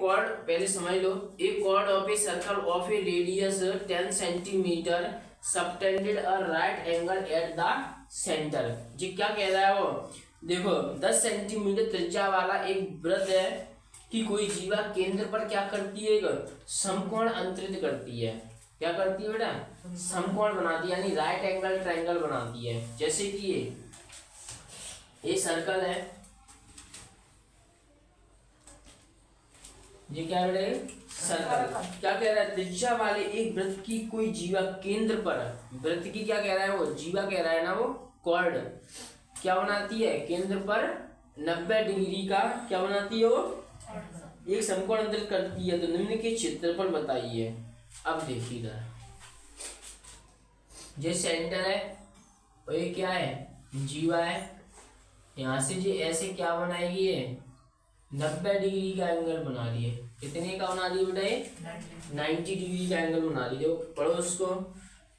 chord पहले समझ लो, a chord of a circle of a radius 10 centimetre subtended a right angle at the center। जी क्या कह रहा है वो, देखो 10 सेंटीमीटर त्रिज्या वाला एक वृत्त है कि कोई जीवा केंद्र पर क्या करती है, समकोण अंतरित करती है। क्या करती है बेटा, समकोण बनाती है, यानी राइट एंगल ट्रायंगल बनाती है। जैसे कि ये सर्कल है, ये क्या है सर्कल। क्या कह रहा है, त्रिज्या वाले एक वृत्त की कोई जीवा केंद्र पर, वृत्त की क्या कह रहा है वो, जीवा कह रहा है ना वो, कॉर्ड क्या बनाती है, केंद्र पर 90 डिग्री का क्या बनाती है वो, एक समकोण अंतरित करती है। तो निम्न के क्षेत्रफल बताइए। अब देखिए इधर ये सेंटर है और ये क्या है, जीवा है। यहाँ से जो ऐसे क्या बनाएगी, ये 90 डिग्री का एंगल बना लिए। कितने का बना लिए बेटा, ये 90 डिग्री का एंगल बना लिए। पढ़ो उसको।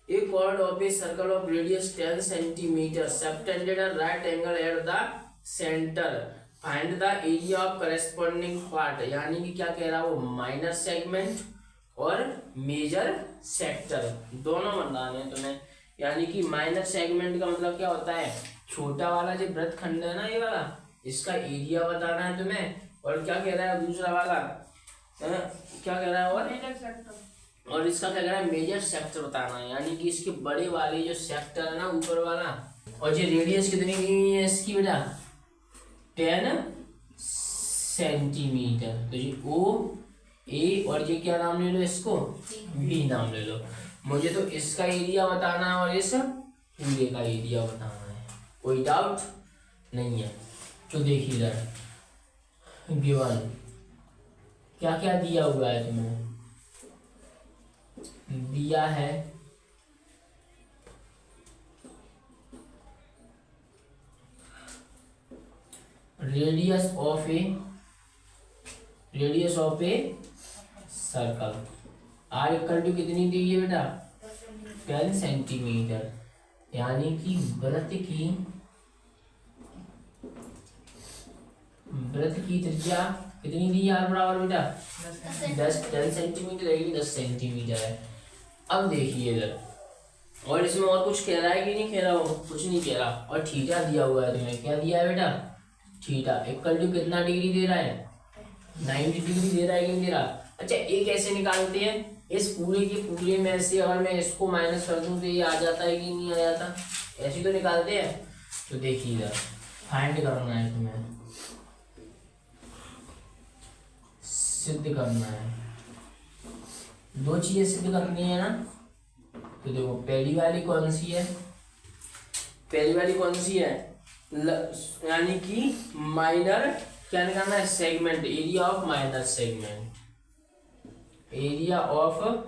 ए chord of a circle of radius 10 centimetre subtended a right angle at the center, find the area of corresponding part। यानी कि क्या कह रहा है वो, माइनर सेगमेंट और मेजर सेक्टर दोनों बताने हैं तुम्हें। यानी कि माइनर सेगमेंट का मतलब क्या होता है, छोटा वाला जो वृत्त खंड है ना ये वाला, इसका एरिया बताना है तुम्हें। और क्या कह रहा है दूसरा वाला, क्या कह रहा है, और इसका क्या कह रहा है, मेजर सेक्टर बताना है। यानी कि इसके बड़े वाले जो सेक्टर है ना ऊपर वाला, और ये रेडियस कितनी दी हुई है इसकी बेटा, 10 सेंटीमीटर। तो ये ओ ए और ये क्या नाम ले लो, इसको बी नाम ले लो। मुझे तो इसका एरिया बताना है और इस पूरे का एरिया बताना है, कोई डाउट नहीं है। तो देखिए इधर गिवन क्या क्या दिया हुआ है तुम्हें, दिया है radius of a circle, r equal to कितनी दी है बेटा, 10 सेंटीमीटर। यानी कि वृत्त की त्रिज्या कितनी दी है, आर बराबर बेटा 10 सेंटीमीटर रहेगी, 10 सेंटीमीटर है। अब देखिए इधर, और इसमें और कुछ कह रहा है कि नहीं कह रहा, वो कुछ नहीं कह रहा। और थीटा दिया हुआ है तुम्हें, क्या दिया है बेटा, थीटा इक्वल टू कितना डिग्री दे रहा है, 90 डिग्री दे रहा है कि नहीं दे रहा। अच्छा एक ऐसे निकालते हैं, इस पूरे के पूरे में से अगर मैं इसको माइनस कर दूं तो ये आ जाता है कि नहीं आ जाता, ऐसे तो निकालते हैं। तो देखिए इधर फाइंड करना है तुम्हें, सिद्ध करना है, दो चीजें सिद्ध करनी है ना। तो देखो पहली वाली कौन सी है, पहली वाली कौन सी है, यानी कि माइनर क्या निकालना है, segment, area of minor segment, area of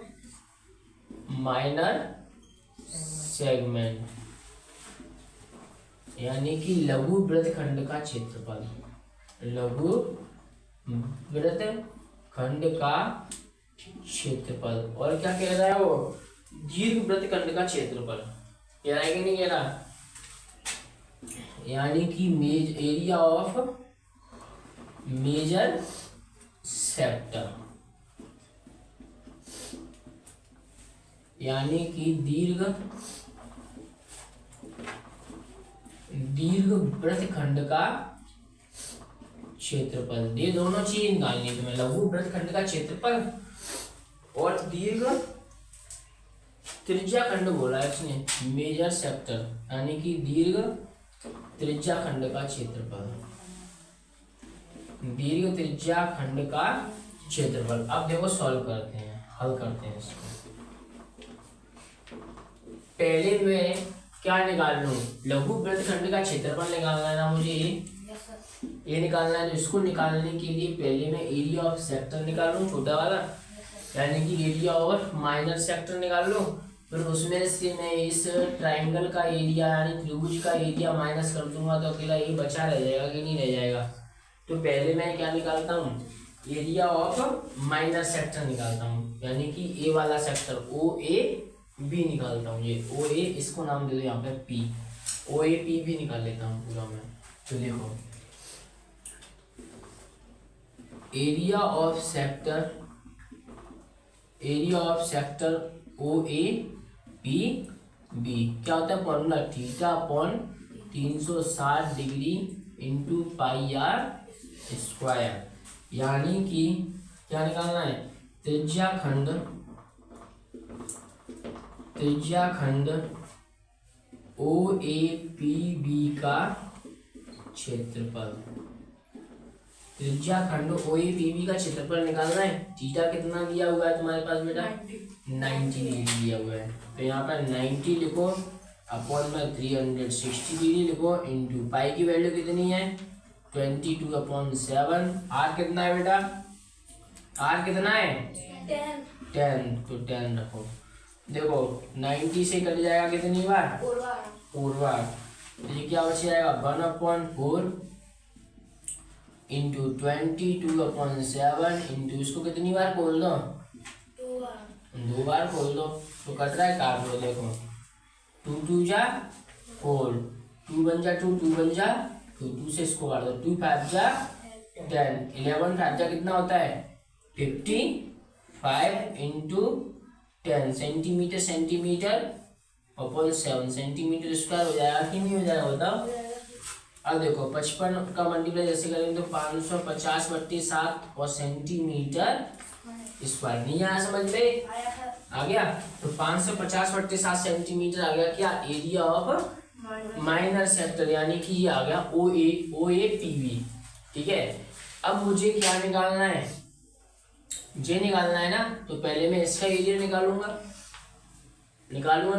minor segment, यानी कि लघु वृत्तखंड का क्षेत्रफल, लघु वृत्तखंड का क्षेत्रफल। और क्या कह रहा है वो, दीर्घ वृत्तखंड का क्षेत्रफल, कह रहा है कि नहीं कह रहा, यानी कि एरिया ऑफ मेजर सेक्टर, यानी कि दीर्घ वृत्तखंड का क्षेत्रफल। ये दोनों चीज निकालनी है तुम्हें, लघु वृत्तखंड का क्षेत्रफल और दीर्घ त्रिज्या खंड बोला है इसने, मेजर सेक्टर, यानी कि दीर्घ त्रिज्या खंड का क्षेत्रफल, दीर्घ त्रिज्या खंड का क्षेत्रफल। अब देखो सॉल्व करते हैं, हल करते हैं इसको। पहले में क्या निकाल लूं, लघु वृत्तखंड का क्षेत्रफल निकालना है ना मुझे, ये निकालना है। तो इसको निकालने के लिए पहले मैं एरिया ऑफ सेक्टर निकाल लूं, छोटा वाला, यानी कि एरिया ऑफ माइनर सेक्टर निकाल लूं। फिर उसमें से मैं इस ट्रायंगल का एरिया यानी त्रिभुज का एरिया माइनस कर दूंगा, तो अकेला ये बचा रह जाएगा कि नहीं रह जाएगा। तो पहले मैं क्या निकालता हूँ, एरिया ऑफ माइनर सेक्टर निकालता हूँ, यानी कि ए वाला सेक्टर ओ ए बी निकालता हूँ। ये ओ ए, इसको नाम दे दो यहाँ पे पी, ओ ए पी भी निकाल लेता हूँ पूरा मैं। तो देखो area of sector O A P B क्या होता है formula theta upon 360 degree into pi r square, यानी कि क्या निकालना है त्रिज्या खंड ओ ए पी बी का क्षेत्रफल, त्रिज्या खंड ओ ए पी बी का क्षेत्रफल निकालना है। थीटा कितना दिया हुआ है तुम्हारे पास बेटा 90 डिग्री दिया हुआ है, तो यहाँ पर 90 लिखो अपॉन में 360 डिग्री लिखो इंटू पाई की वैल्यू कितनी है 22/7। आर कितना है बेटा, आर कितना है 10, तो 10 रखो। देखो 90 से कट जाएगा कितनी बार 4 बार, तो ये क्या बच जाएगा 1/4 इंटू 22/7 इंटू इसको कितनी बार खोल दो 2 बार खोल दो, तो कट रहा है काट लो। देखो 2 2 जा 4, 2 बन जा 2, 2 बन जा 2, 2 से इसको काट दो, 2 5 जा 10, 11 5 जा कितना होता है 55 into 10 centimetre upon 7 centimetre square हो जाएगा कि नहीं हो जाएगा बताओ। अब देखो 55 का मल्टीप्लाई जैसे करेंगे तो 550/7 और सेंटीमीटर स्क्वायर, नहीं आया समझ में, आ गया। तो 550/7 सेंटीमीटर आ गया क्या एरिया ऑफ माइनर सेक्टर, यानी कि ये आ गया ओ ए पी बी। ठीक है, अब मुझे क्या निकालना है, जे निकालना है ना, तो पहले मैं इसका एरिया निकालूंगा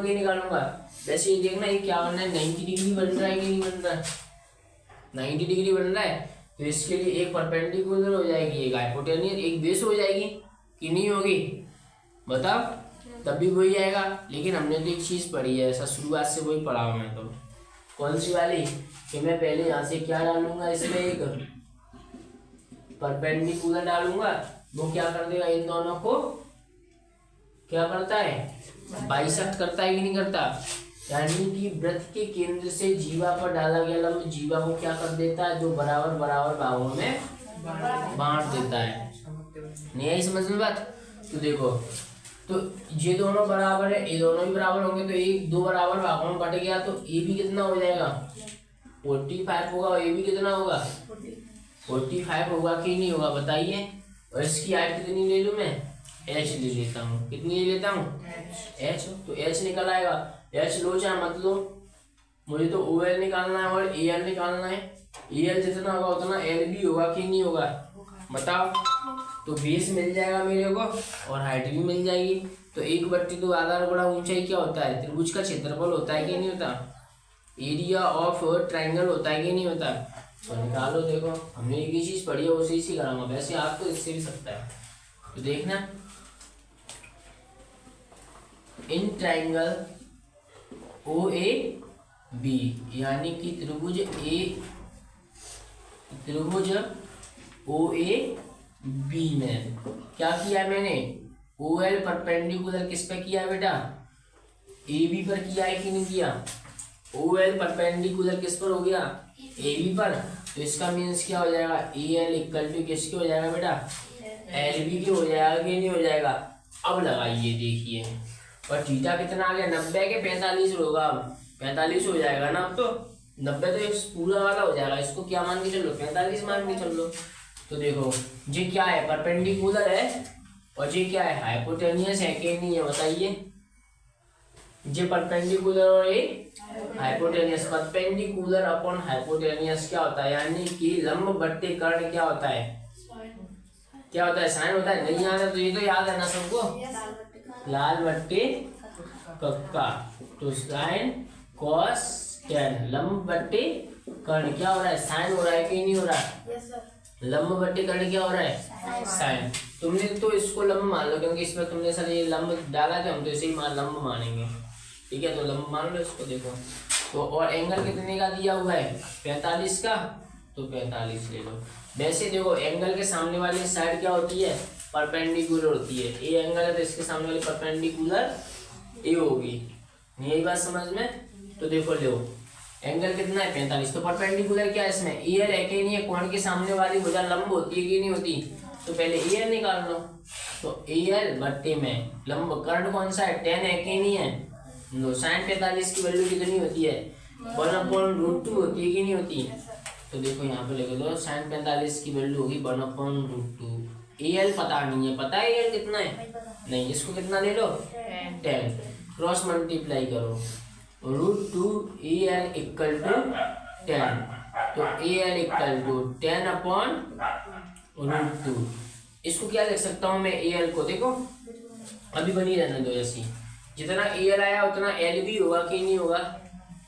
कि निकालूंगा। वैसे ये देखना ये क्या बनना है 90 डिग्री बन रहा है कि नहीं बन रहा है, 90 डिग्री बन रहा है, तो इसके लिए एक परपेंडिकुलर हो जाएगी, एक हाइपोटेनियस, एक बेस हो जाएगी कि नहीं होगी बताओ, तब भी वही आएगा। लेकिन हमने तो एक चीज पढ़ी है, ऐसा शुरुआत से वही पढ़ा हूं मैं, तो कौन सी वाली कि मैं पहले यहाँ से क्या डालूंगा, इसमें एक परपेंडिकुलर डालूंगा, वो क्या कर देगा इन दोनों को, क्या करता है बाइसेक्ट करता है कि नहीं करता, यानी कि वृत्त के केंद्र से जीवा पर डाला गया लंब जीवा को क्या कर देता है, दो बराबर बराबर भागों में बांट देता है। नहीं आई समझ में बात। तो देखो तो ये दोनों बराबर है, ये दोनों भी बराबर होंगे, तो एक दो बराबर भागों में बट गया, तो ए भी कितना हो जाएगा 45 होगा, और ए भी कितना होगा 45 होगा कि नहीं होगा बताइए। और इसकी हाइट कितनी ले लूँ मैं, एच ले लेता हूँ, कितनी ले लेता हूँ एच, तो एच निकल आएगा, एच लो चाहे मत लो, मुझे तो ओ एल निकालना है और ए एल निकालना है। ए एल जितना होगा उतना एल भी होगा कि नहीं होगा बताओ। तो बेस मिल जाएगा मेरे को और हाइट भी मिल जाएगी। तो 1/2 आधार गुणा ऊंचाई क्या होता है, त्रिभुज का क्षेत्रफल होता है कि नहीं होता, एरिया ऑफ ट्रायंगल होता है कि नहीं होता। तो निकालो, देखो हमने एक ही चीज पढ़ी है उसी से कराऊंगा, वैसे आप तो इससे भी सकता है। तो देखना in triangle O A B, यानी कि त्रिभुज ओ ए बी में क्या किया है मैंने, ओ एल परपेंडिकुलर किस पे किया है बेटा, ए बी पर किया है कि नहीं किया। ओ एल परपेंडिकुलर किस पर हो गया, ए बी पर, तो इसका मीन्स क्या हो जाएगा, ए एल इक्वल टू किसके हो जाएगा बेटा, एल बी के हो जाएगा कि नहीं हो जाएगा। अब लगाइए देखिए, और थीटा कितना आ गया 90 के 45 होगा, अब 45 हो जाएगा ना, अब तो 90 तो इस पूरा वाला हो जाएगा, इसको क्या मान के चलो 45 मान के चलो। तो देखो ये क्या है परपेंडिकुलर है और ये क्या है हाइपोटेनियस है कि नहीं है बताइए। ये परपेंडिकुलर और ये हाइपोटेनियस, परपेंडिकुलर अपॉन हाइपोटेनियस क्या होता है, यानी कि लंब बट्टे कर्ण क्या होता है, क्या होता है साइन होता है। नहीं याद है तो ये तो याद है ना सबको, लाल बट्टे कक्का, तो साइन कॉस टेन, लंब बट्टे कर्ण क्या हो रहा है साइन हो रहा है कि नहीं हो रहा है, लंब बट्टे कर्ण क्या हो रहा है साइन। तुमने तो इसको लंब मान लो क्योंकि इसमें तुमने सर ये लंब डाला था, हम तो इसे ही लंब मानेंगे, ठीक है। तो लंब मान लो इसको, देखो तो और एंगल कितने का दिया हुआ है 45 का, तो 45 ले लो। वैसे देखो एंगल के सामने वाली साइड क्या होती है परपेंडिकुलर होती है, ए एंगल है तो इसके सामने वाली परपेंडिकुलर ए होगी, यही बात समझ में। तो देखो लो एंगल कितना है 45, तो परपेंडिकुलर क्या है इसमें ए एल है कि नहीं है, कोण के सामने वाली भुजा लंब होती है कि नहीं होती, तो पहले ए एल निकाल लो। तो ए एल बट्टे में लंब कर्ण कौन सा है, 10 है कि नहीं है। लो sin 45 की वैल्यू कितनी होती है, 1/√2 होती है कि नहीं होती। तो देखो यहाँ पे लिख दो sin 45 की वैल्यू होगी 1/√2। ए एल पता नहीं है, पता है ए एल कितना है नहीं, इसको कितना ले लो 10, क्रॉस मल्टीप्लाई करो √2 ए एल इक्वल टू 10। तो ए एल इक्वल टू 10/√2। इसको क्या लिख सकता हूँ मैं ए एल को, देखो अभी बनी रहने दो ऐसी, जितना ए एल आया उतना एल भी होगा कि नहीं होगा।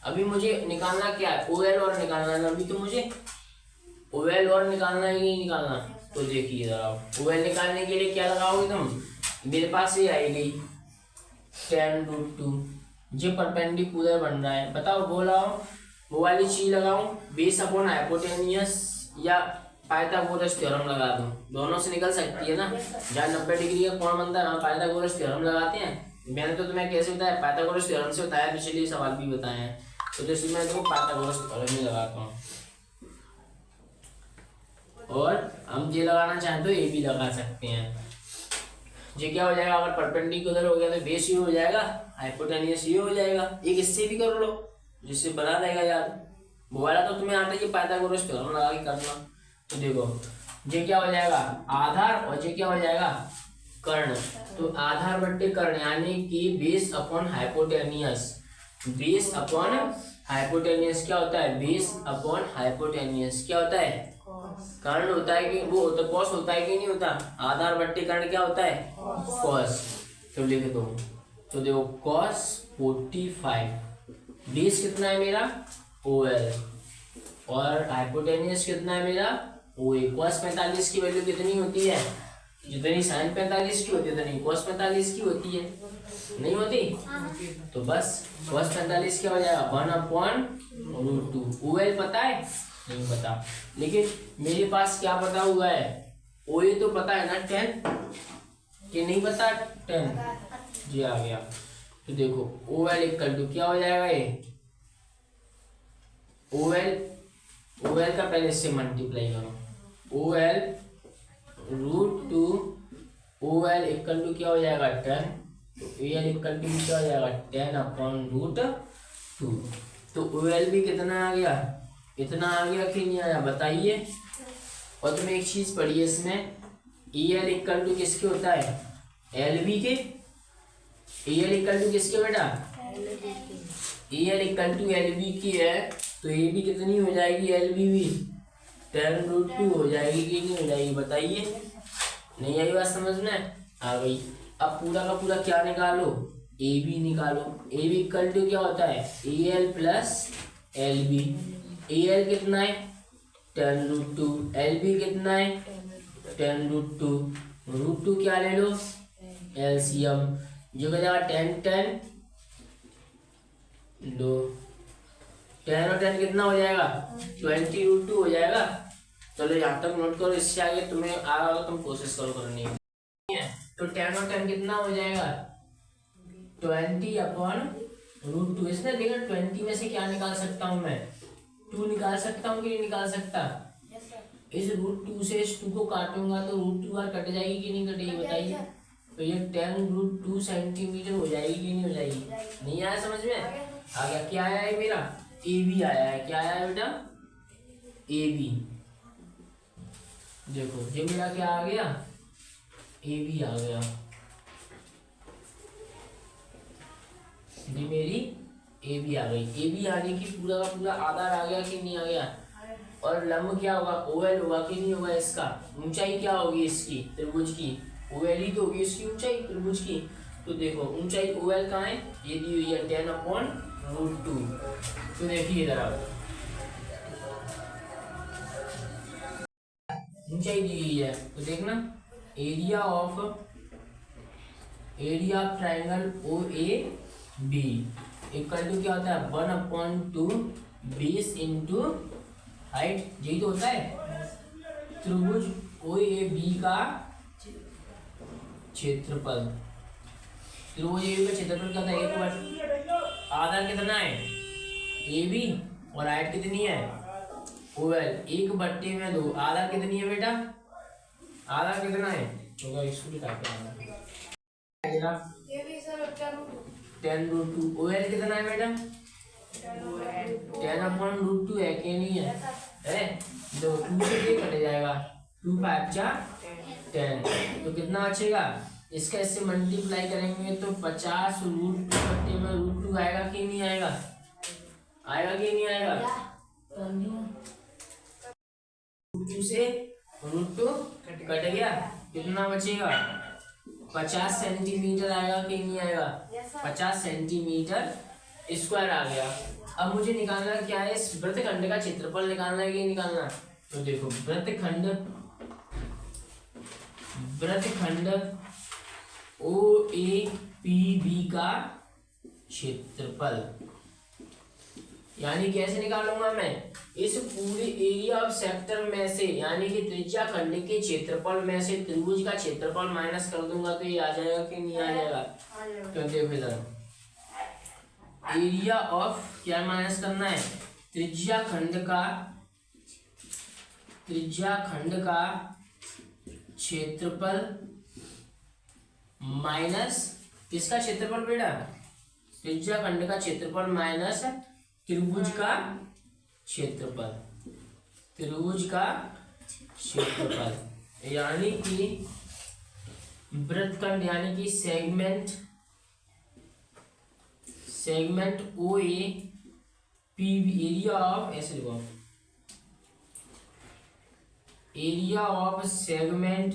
अभी मुझे निकालना क्या है, ओ एल और निकालना है। अभी तो मुझे ओ एल और निकालना है कि नहीं निकालना। तो देखिए जरा ओ एल निकालने के लिए क्या लगाओगे तुम, मेरे पास ये आई गई 10√2, जो परपेंडिकुलर बन रहा है। बताओ बोलाओ वो वाली चीज लगाऊं, बेस अपॉन हाइपोटेनियस या पाइथागोरस थ्योरम लगा दूं, दोनों से निकल सकती है ना। जहाँ 90 डिग्री का कोण बनता है वहाँ पाइथागोरस थ्योरम लगाते हैं। मैंने तो तुम्हें कैसे बताया, पाइथागोरस थ्योरम से बताया, पिछले सवाल भी बताए हैं। तो जैसे मैं तुमको पाइथागोरस थ्योरम ही लगाता हूँ, और हम ये लगाना चाहें तो ये भी लगा सकते हैं। ये क्या हो जाएगा, अगर परपेंडिकुलर हो गया तो बेस ये हो जाएगा, हाइपोटेनियस ये हो जाएगा। एक इससे भी कर लो जिससे बना रहेगा यार। वो वाला तो तुम्हें आता है कि पाइथागोरस थ्योरम लगा के करना। तो देखो ये क्या हो जाएगा आधार, और ये क्या हो जाएगा कर्ण। तो आधार बट्टे कर्ण यानी कि base upon hypotenuse. Base upon hypotenuse क्या होता है, बेस अपॉन हाइपोटेनियस क्या होता है, कर्ण होता है कि वो होता, कॉस होता है कि नहीं होता। आधार बट्टे कर्ण क्या होता है, कॉस। तो लिख दो, तो देखो कॉस 45, बेस कितना है मेरा ओ एल, और हाइपोटेनियस कितना है मेरा ओ ए। कॉस 45 की वैल्यू कितनी होती है, जितनी साइन 45 की होती है उतनी कॉस 45 की होती है, नहीं होती। तो बस कॉस 45 क्या हो जाएगा 1/√2। ओ एल पता है नहीं पता, लेकिन मेरे पास क्या पता हुआ है, ओ ए तो पता है ना 10, कि नहीं पता 10 जी आ गया। तो देखो ओ एल इक्वल टू क्या हो जाएगा, ये ओ एल का पहले इससे मल्टीप्लाई करो, O L √2 O L equal to क्या हो जाएगा 10। तो ए एल इक्वल टू क्या हो जाएगा 10/√2। तो ओ एल भी कितना आ गया, इतना आ गया कि नहीं आया बताइए। और तुम्हें एक चीज पढ़िए इसमें, ए एल इक्वल टू किसके होता है, एल बी के। ए एल इक्वल टू किसके बेटा, A L equal to L B की है। तो ये भी कितनी हो जाएगी, एल बी भी 10√2 हो जाएगी कि नहीं हो जाएगी बताइए। नहीं आई बात समझ में, आ गई। अब पूरा का पूरा क्या निकालो, ए बी निकालो। ए बी इक्वल टू क्या होता है, A L plus L B. A L कितना है 10√2, एल बी कितना है 10√2। √2 क्या ले लो एलसीएम, जो हो जाएगा 10 लो 10 और 10 कितना हो जाएगा 20√2 हो जाएगा। चलो यहाँ तक नोट करो, इससे आगे तुम्हें आ रहा हो तुम कोशिश करो करनी है। तो 10 और 10 कितना हो जाएगा 20/√2। इसने देखा 20 में से क्या निकाल सकता हूँ मैं, 2 निकाल सकता हूँ कि नहीं निकाल सकता। इस √2 से इस 2 को काटूंगा तो √2 बार कट जाएगी कि नहीं कटेगी बताइए। तो ये 10√2 सेंटीमीटर हो जाएगी कि नहीं हो जाएगी। नहीं आया समझ में, आ गया। क्या आया है मेरा ए बी आया है, क्या आया है बेटा ए बी। देखो ये मेरा क्या आ गया ए बी आ गया, ये मेरी ए बी आ गई। ए बी आने की पूरा का पूरा आधार आ गया कि नहीं आ गया। और लंब क्या होगा ओ एल होगा कि नहीं होगा। इसका ऊंचाई क्या होगी इसकी त्रिभुज की, ओ एल ही तो होगी इसकी ऊंचाई त्रिभुज की। तो देखो ऊंचाई ओ एल कहाँ है, ये दी हुई है 10/√2। तो देखिए इधर आओ, ऊंचाई दी हुई है तो देखना area of triangle O A B equal to क्या होता है 1/2 बेस इंटू हाइट, यही तो होता है त्रिभुज ओ ए बी का क्षेत्रफल। त्रिभुज ए बी का क्षेत्रफल क्या था 1/, आधार कितना है ए बी और हाइट कितनी है ओ एल, 1/2, आधार कितनी है बेटा आधा कितना है तो इसको भी काट आएगा ये भी सर 10√2। OL कितना है बेटा 10/√2 है कि नहीं है दो 2 से ये कट जाएगा 2 5 जा 10 तो कितना बचेगा इसका इससे मल्टीप्लाई करेंगे तो 50√2 बट्टे में √2 आएगा कि नहीं आएगा आएगा कि नहीं आएगा 2 से √2 कट गया कितना बचेगा 50 सेंटीमीटर आएगा कि नहीं आएगा 50 सेंटीमीटर स्क्वायर आ गया। अब मुझे निकालना क्या है इस वृत्तखंड का क्षेत्रफल निकालना है कि निकालना है तो देखो वृत्तखंड OAPB का क्षेत्रफल यानी कैसे निकालूंगा मैं इस पूरे एरिया ऑफ सेक्टर में से यानी कि त्रिज्या खंड के क्षेत्रफल में से त्रिभुज का क्षेत्रफल माइनस कर दूंगा तो ये आ जाएगा कि नहीं आ जाएगा तो देखो इधर एरिया ऑफ क्या माइनस करना है त्रिज्या खंड का क्षेत्रफल माइनस किसका क्षेत्रफल बेटा त्रिज्या खंड का क्षेत्रफल माइनस त्रिभुज का क्षेत्रफल यानी कि वृत्तखंड यानी कि सेगमेंट OAPB एरिया ऑफ ऐसे लिखो area of segment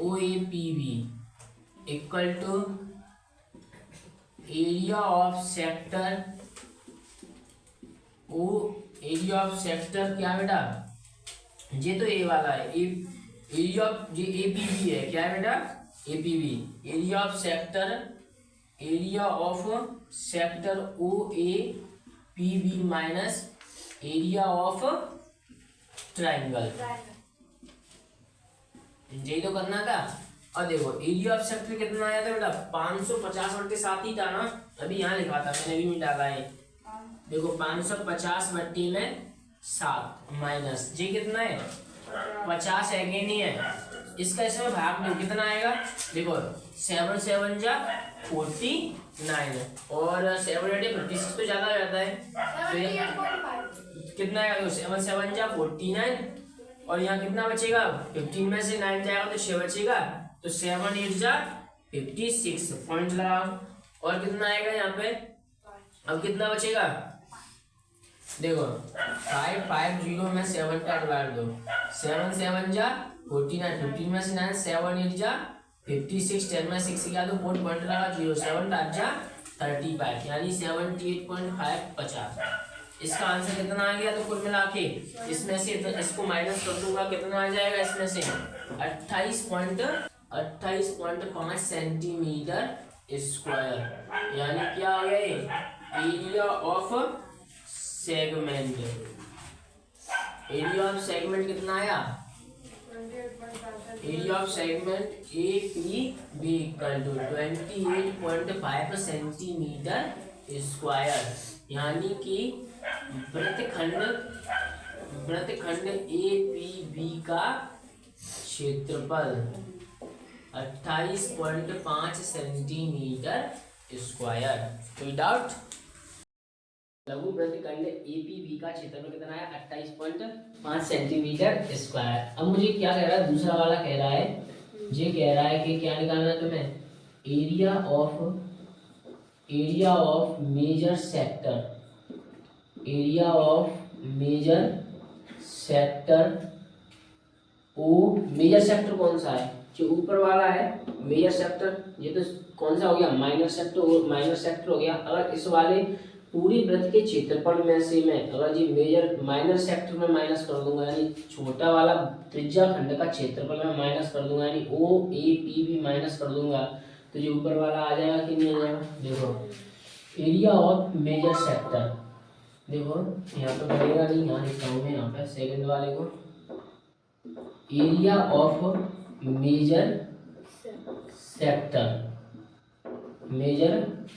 OAPB equal to area of sector क्या बेटा ये तो ए वाला है एरिया ऑफ ये APB है क्या है बेटा APB area of sector OAPB minus area of triangle यही तो करना था। और देखो एरिया ऑफ सेक्टर कितना आया था बेटा 550/7 ही था ना अभी यहाँ लिखा था मैंने भी डाला है देखो 550/7 माइनस जी कितना है 50 है कि नहीं है इसका इसमें भाग दो कितना आएगा देखो 7 7 जा 49 और 7 8 56 तो ज्यादा हो जाता है तो कितना आएगा तो 7 7 जा 49 और यहाँ कितना बचेगा 15 में से 9 जाएगा तो 6 बचेगा तो 7 8 जा 56 पॉइंट लगाओ और कितना आएगा यहाँ पे अब कितना बचेगा देखो 550 में 7 का डिवाइड दो 7 7 जा 49 15 में से 9 7 8 जा 56 10 में 6 गया तो 4 पॉइंट लगा 0 7 8 जा 35 यानी 78.5 50 इसका आंसर कितना आ गया तो कुल मिला के इसमें से इसको माइनस कर दूंगा कितना आ जाएगा इसमें से 28.5 सेंटीमीटर स्क्वायर यानी क्या आ गया एरिया ऑफ सेगमेंट कितना आया area of segment APB equal to 28.5 centimetre square यानी कि वृत्तखंड APB का क्षेत्रफल 28.5 सेंटीमीटर स्क्वायर। कोई डाउट लघु वृत्तखंड APB का क्षेत्रफल कितना है 28.5 सेंटीमीटर स्क्वायर। अब मुझे क्या कह रहा है दूसरा वाला कह रहा है ये कह रहा है कि क्या निकालना है तुम्हें area of major sector O major sector कौन सा है जो ऊपर वाला है मेजर सेक्टर ये तो कौन सा हो गया माइनर सेक्टर हो गया। अगर इस वाले पूरी वृत्त के क्षेत्रफल में से मैं अगर ये माइनर सेक्टर में माइनस कर दूंगा यानी छोटा वाला त्रिज्या खंड का क्षेत्रफल में माइनस कर दूंगा यानी OAPB माइनस कर दूंगा तो जो ऊपर वाला आ जाएगा कि नहीं आ जाएगा। देखो एरिया ऑफ मेजर सेक्टर देखो यहाँ पे बढ़ेगा नहीं यहाँ लिखता हूँ मैं यहाँ पे सेकंड वाले को area of major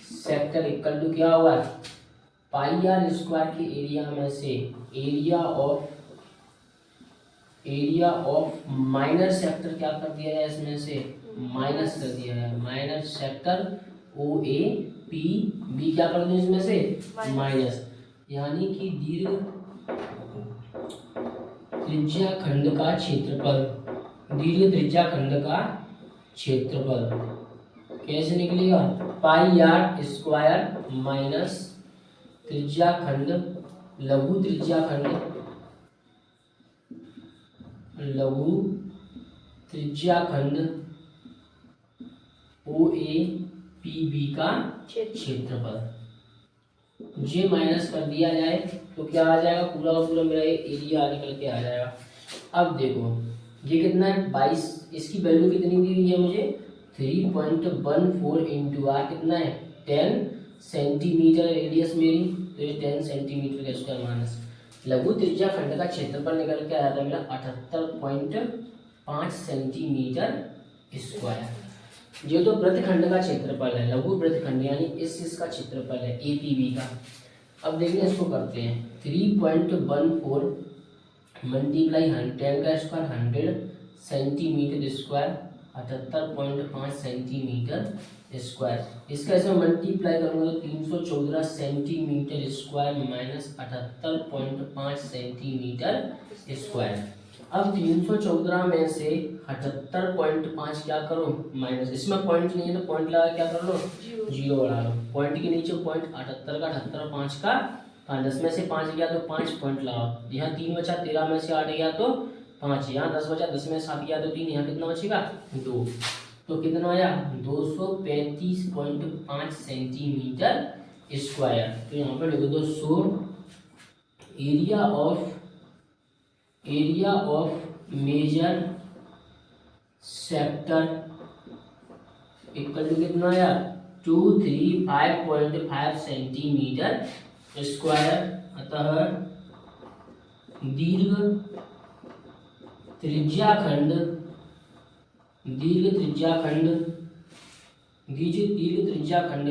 sector equal to क्या होगा पाई r स्क्वायर के एरिया में से area of area of minor sector क्या कर दिया है इसमें से, माइनस कर दिया है। Minor sector O A P B क्या कर दूं इसमें से, माइनस। यानी कि दीर्घ त्रिज्या खंड का क्षेत्रफल, दीर्घ त्रिज्या खंड का क्षेत्रफल कैसे निकलेगा, पाई आर स्क्वायर माइनस त्रिज्या खंड, लघु त्रिज्या खंड, लघु त्रिज्या खंड ओ ए पी बी का क्षेत्रफल। ये माइनस कर दिया जाए तो क्या आ जाएगा, पूरा का पूरा मेरा एरिया निकल के आ जाएगा। अब देखो ये कितना है 22, इसकी वैल्यू कितनी दी हुई है मुझे 3.14 इंटू आर कितना है 10 सेंटीमीटर रेडियस मेरी, तो ये 10 सेंटीमीटर का स्क्वायर माइनस लघु त्रिज्या खंड का क्षेत्रफल निकल के आया था मेरा 78.5 सेंटीमीटर स्क्वायर। ये तो वृत्तखंड का क्षेत्रफल है, लघु वृत्तखंड यानी इसका क्षेत्रफल है एपीबी का। अब देखिए इसको करते हैं 3.14 मल्टीप्लाई 10 का square 100 centimetre square 78.5 centimetre square. इसका इसमें मल्टीप्लाई करूँगा तो 314 centimetre square minus 78.5 centimetre square. अब 314 में से 78.5 क्या करो माइनस, इसमें पॉइंट नहीं है तो पॉइंट लगा क्या कर लो, जीरो बढ़ा लो। पॉइंट के नीचे पॉइंट 78 का 78 5 का 10 में से 5 गया तो 5 पॉइंट लगाओ। यहाँ 3 बचा, 13 में से 8 गया तो 5, यहाँ 10 बचा, 10 में 7 गया तो 3, यहाँ कितना बचेगा 2। तो कितना आया 235.5 सेंटीमीटर स्क्वायर। तो यहाँ पर लिखो दो so area of major sector equal to कितना आया 235.5 सेंटीमीटर स्क्वायर। अतः दीर्घ त्रिज्या खंड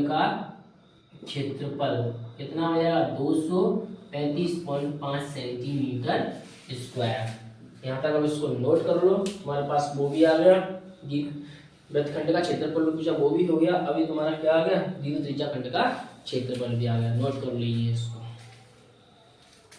का क्षेत्रफल कितना हो जाएगा 235.5 सेंटीमीटर स्क्वायर। यहाँ तक अब इसको नोट कर लो, तुम्हारे पास वो भी आ गया, वृत्तखंड का क्षेत्रफल पूछा वो भी हो गया। अभी तुम्हारा क्या आ गया, दीर्घ त्रिज्या खंड का क्षेत्रफल भी आ गया। नोट कर लीजिए इसको।